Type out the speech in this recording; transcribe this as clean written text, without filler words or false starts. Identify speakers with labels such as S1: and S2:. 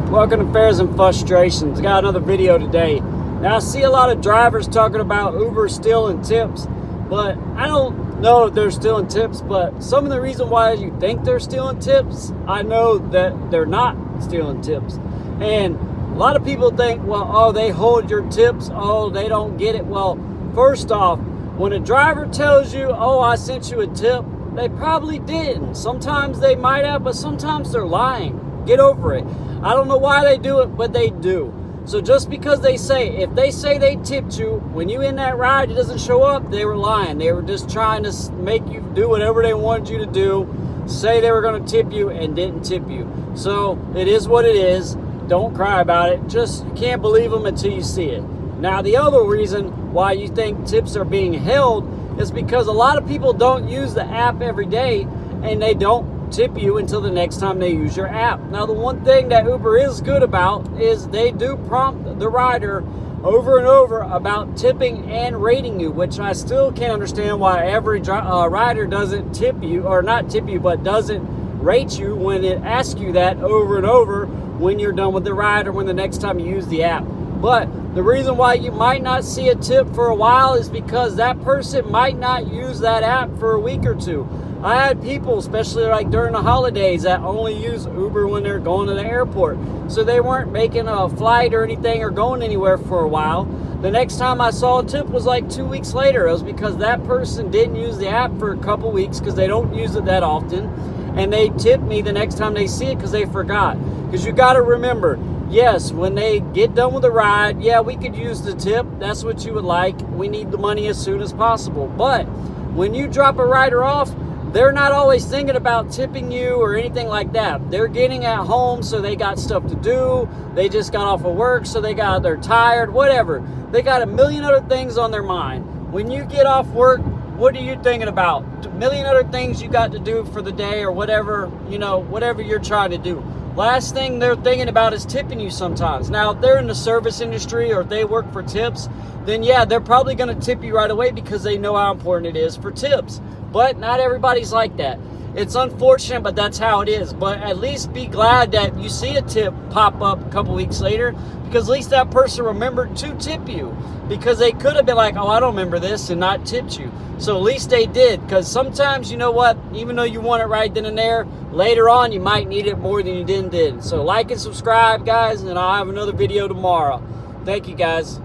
S1: Welcome to Fares and Frustrations. Got another video today. Now I see a lot of drivers talking about Uber stealing tips, but I don't know if they're stealing tips, but some of the reason why you think they're stealing tips, I know that they're not stealing tips. And a lot of people think, well, oh, they hold your tips, oh, they don't get it. Well, first off, when a driver tells you, oh, I sent you a tip, they probably didn't. Sometimes they might have, but sometimes they're lying. Get over it. I don't know why they do it, but they do. So just because if they say they tipped you, when you in that ride, it doesn't show up, they were lying. They were just trying to make you do whatever they wanted you to do, say they were going to tip you and didn't tip you. So it is what it is. Don't cry about it. Just, you can't believe them until you see it. Now, the other reason why you think tips are being held is because a lot of people don't use the app every day and they don't tip you until the next time they use your app. Now, the one thing that Uber is good about is they do prompt the rider over and over about tipping and rating you, which I still can't understand why every rider doesn't tip you, or not tip you, but doesn't rate you when it asks you that over and over when you're done with the ride or when the next time you use the app. But the reason why you might not see a tip for a while is because that person might not use that app for a week or two. I had people, especially like during the holidays, that only use Uber when they're going to the airport. So they weren't making a flight or anything or going anywhere for a while. The next time I saw a tip was like 2 weeks later. It was because that person didn't use the app for a couple weeks because they don't use it that often. And they tip me the next time they see it because they forgot. Because you got to remember, yes, when they get done with the ride, yeah, we could use the tip. That's what you would like. We need the money as soon as possible. But when you drop a rider off, they're not always thinking about tipping you or anything like that. They're getting at home, so they got stuff to do. They just got off of work, so they're tired, whatever. They got a million other things on their mind. When you get off work, what are you thinking about? A million other things you got to do for the day or whatever, whatever you're trying to do. Last thing they're thinking about is tipping you sometimes. Now, if they're in the service industry or if they work for tips, then yeah, they're probably going to tip you right away because they know how important it is for tips. But not everybody's like that. It's unfortunate, but that's how it is. But at least be glad that you see a tip pop up a couple weeks later, because at least that person remembered to tip you. Because they could have been like, oh, I don't remember this, and not tipped you. So at least they did, because sometimes, you know what, even though you want it right then and there, later on you might need it more than you did. So like and subscribe, guys, and I'll have another video tomorrow. Thank you, guys.